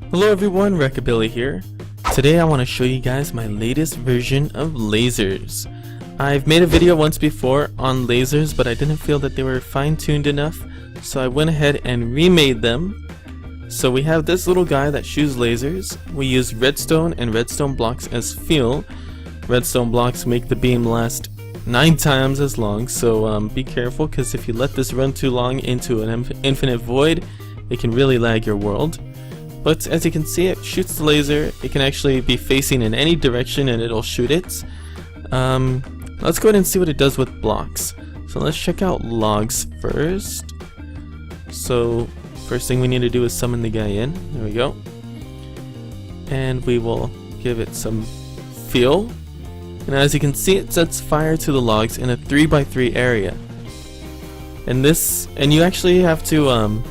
Hello everyone, Recabilly here. Today I want to show you guys my latest version of lasers. I've made a video once before on lasers, but I didn't feel that they were fine-tuned enough, so I went ahead and remade them. So we have this little guy that shoots lasers. We use redstone and redstone blocks as fuel. Redstone blocks make the beam last 9 times as long, so be careful, because if you let this run too long into an infinite void, it can really lag your world. But as you can see, it shoots the laser. It can actually be facing in any direction and it'll shoot it. Let's go ahead and see what it does with blocks. So let's check out logs first. So first thing we need to do is summon the guy in. There we go. And we will give it some fuel. And as you can see, it sets fire to the logs in a 3x3 area. And you actually have to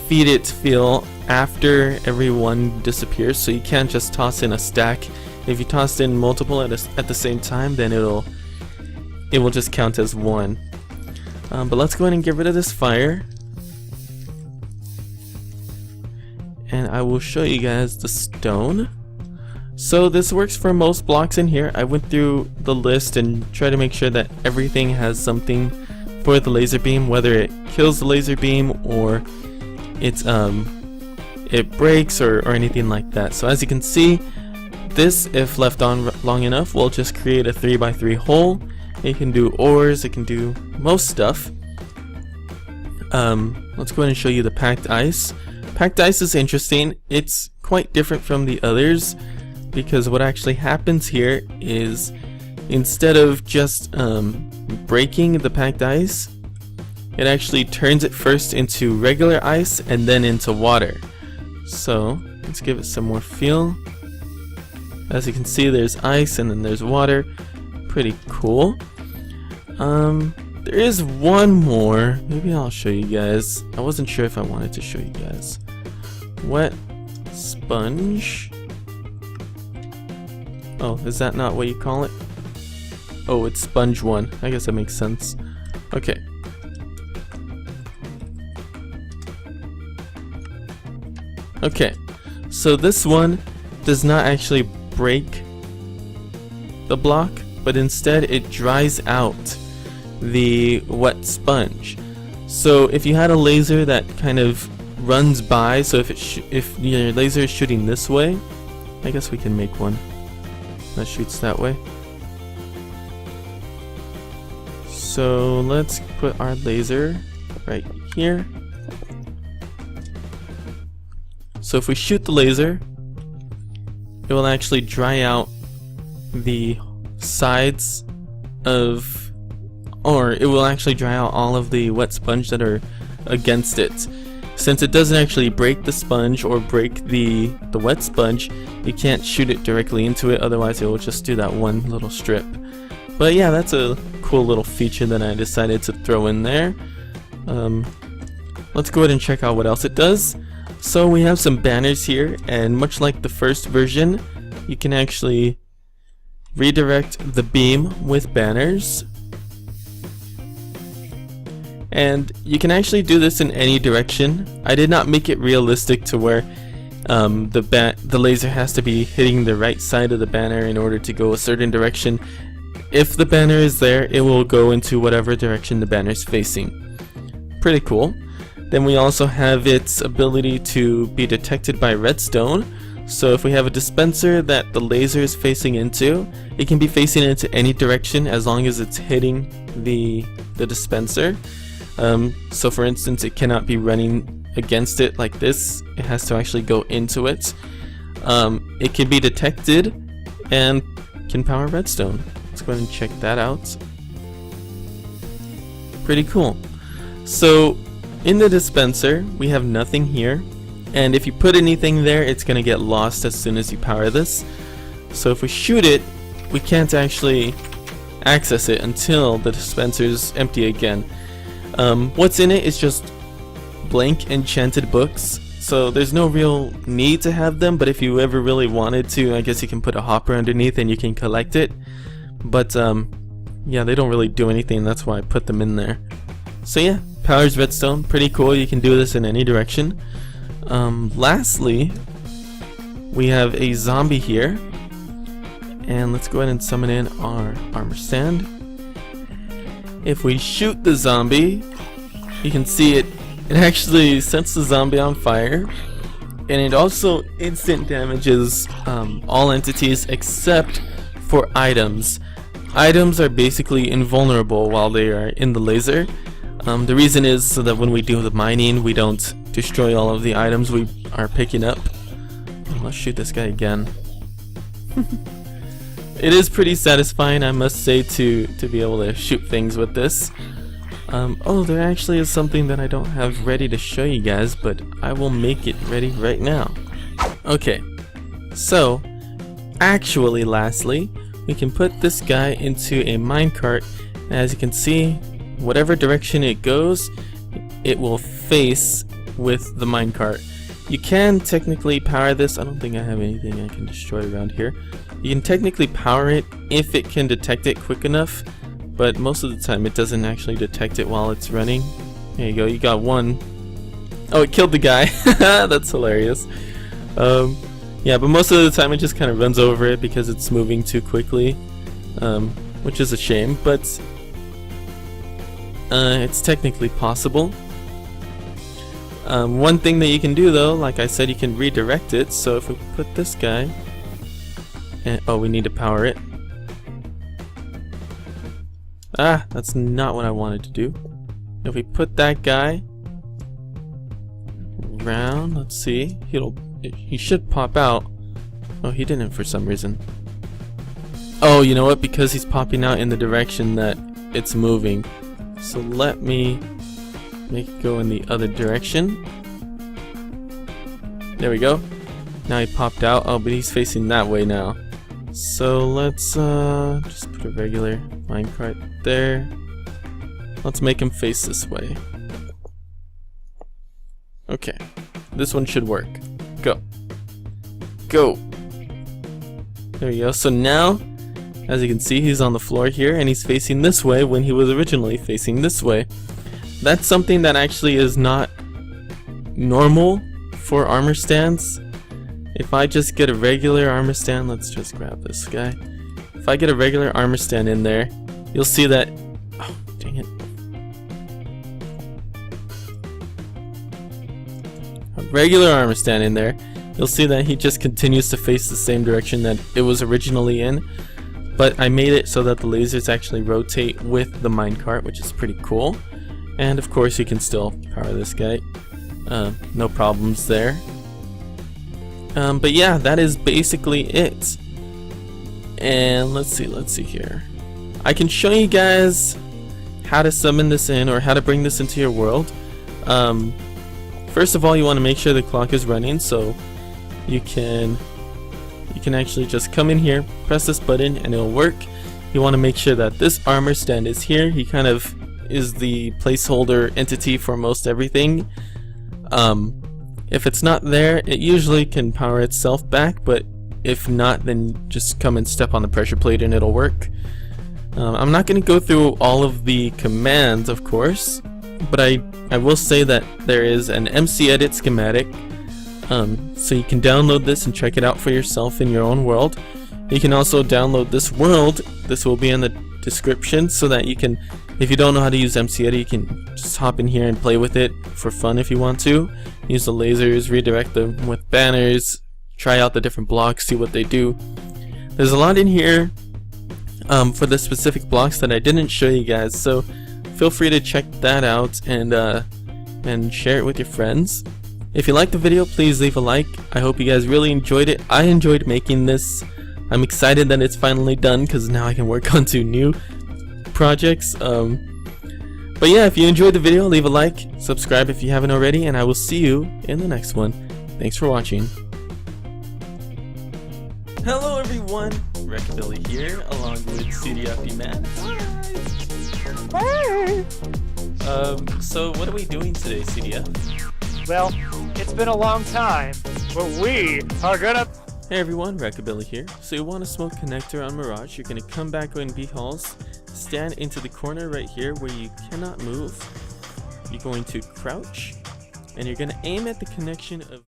feed it fuel after everyone disappears, so you can't just toss in a stack. If you toss in multiple at the same time, then it will just count as one. But let's go ahead and get rid of this fire, and I will show you guys the stone. So this works for most blocks in here. I went through the list and tried to make sure that everything has something for the laser beam, whether it kills the laser beam or it breaks or anything like that. So as you can see, this, if left on long enough, will just create a 3x3 hole. It can do ores, it can do most stuff. Let's go ahead and show you the packed ice. Packed ice is interesting. It's quite different from the others, because what actually happens here is, instead of just breaking the packed ice, it actually turns it first into regular ice and then into water. So let's give it some more fuel. As you can see, there's ice and then there's water. Pretty cool. There is one more. Maybe I'll show you guys. I wasn't sure if I wanted to show you guys. Wet sponge. Oh, is that not what you call it? Oh, it's sponge 1. I guess that makes sense. Okay. Okay, so this one does not actually break the block, but instead it dries out the wet sponge. So if you had a laser that kind of runs by, so if your laser is shooting this way, I guess we can make one that shoots that way. So let's put our laser right here. So if we shoot the laser, it will actually dry out the sides of, or it will actually dry out all of the wet sponge that are against it. Since it doesn't actually break the sponge or break the wet sponge, you can't shoot it directly into it, otherwise it will just do that one little strip. But yeah, that's a cool little feature that I decided to throw in there. Let's go ahead and check out what else it does. So we have some banners here, and much like the first version, you can actually redirect the beam with banners. And you can actually do this in any direction. I did not make it realistic to where the laser has to be hitting the right side of the banner in order to go a certain direction. If the banner is there, it will go into whatever direction the banner is facing. Pretty cool. Then we also have its ability to be detected by redstone. So if we have a dispenser that the laser is facing into, it can be facing into any direction as long as it's hitting the dispenser. So for instance, it cannot be running against it like this. It has to actually go into it. It can be detected and can power redstone. Let's go ahead and check that out. Pretty cool. So in the dispenser, we have nothing here, and if you put anything there, it's gonna get lost as soon as you power this. So if we shoot it, we can't actually access it until the dispenser is empty again. What's in it is just blank enchanted books, so there's no real need to have them, but if you ever really wanted to, I guess you can put a hopper underneath and you can collect it. But yeah, they don't really do anything, that's why I put them in there. So yeah, powers redstone, pretty cool. You can do this in any direction. Lastly, we have a zombie here. And let's go ahead and summon in our armor stand. If we shoot the zombie, you can see it actually sets the zombie on fire. And it also instant damages all entities except for items. Items are basically invulnerable while they are in the laser. The reason is so that when we do the mining, we don't destroy all of the items we are picking up. Let's shoot this guy again. It is pretty satisfying, I must say, to be able to shoot things with this. Oh, there actually is something that I don't have ready to show you guys, but I will make it ready right now. Okay, so actually, lastly, we can put this guy into a minecart. As you can see, whatever direction it goes, it will face with the minecart. You can technically power this. I don't think I have anything I can destroy around here. You can technically power it if it can detect it quick enough, but most of the time it doesn't actually detect it while it's running. There you go, you got one. Oh, it killed the guy. That's hilarious. Yeah, but most of the time it just kind of runs over it because it's moving too quickly, which is a shame, but it's technically possible. One thing that you can do though, like I said, you can redirect it. So if we put this guy, and oh, we need to power it. Ah, that's not what I wanted to do. If we put that guy around, let's see, he should pop out. Oh, he didn't for some reason. Oh, you know what? Because he's popping out in the direction that it's moving. So let me make it go in the other direction. There we go. Now he popped out. Oh, but he's facing that way now. So let's just put a regular minecart there. Let's make him face this way. Okay, this one should work. Go. Go. There we go. So now, as you can see, he's on the floor here and he's facing this way when he was originally facing this way. That's something that actually is not normal for armor stands. If I just get a regular armor stand, let's just grab this guy. If I get a regular armor stand in there, you'll see that, oh, dang it. A regular armor stand in there, you'll see that he just continues to face the same direction that it was originally in. But I made it so that the lasers actually rotate with the minecart, which is pretty cool. And of course you can still power this guy. No problems there. But yeah, that is basically it. And let's see here. I can show you guys how to summon this in or how to bring this into your world. First of all, you want to make sure the clock is running, so you can actually just come in here, press this button, and it'll work. You want to make sure that this armor stand is here. He kind of is the placeholder entity for most everything. If it's not there, it usually can power itself back, but if not, then just come and step on the pressure plate and it'll work. I'm not going to go through all of the commands, of course, but I will say that there is an MC Edit schematic, so you can download this and check it out for yourself in your own world. You can also download this world. This will be in the description so that you can, if you don't know how to use MC Edit, you can just hop in here and play with it for fun if you want to. Use the lasers, redirect them with banners, try out the different blocks, see what they do. There's a lot in here for the specific blocks that I didn't show you guys, so feel free to check that out and share it with your friends. If you liked the video, please leave a like. I hope you guys really enjoyed it. I enjoyed making this. I'm excited that it's finally done because now I can work on 2 new projects. But yeah, if you enjoyed the video, leave a like, subscribe if you haven't already, and I will see you in the next one. Thanks for watching. Hello everyone, Recabilly here, along with CDFD Man. Hi! So what are we doing today, CDF? Well, it's been a long time, but we are gonna... Hey everyone, Recabilly here. So you want a smoke connector on Mirage, you're gonna come back in B halls, stand into the corner right here where you cannot move. You're going to crouch, and you're gonna aim at the connection of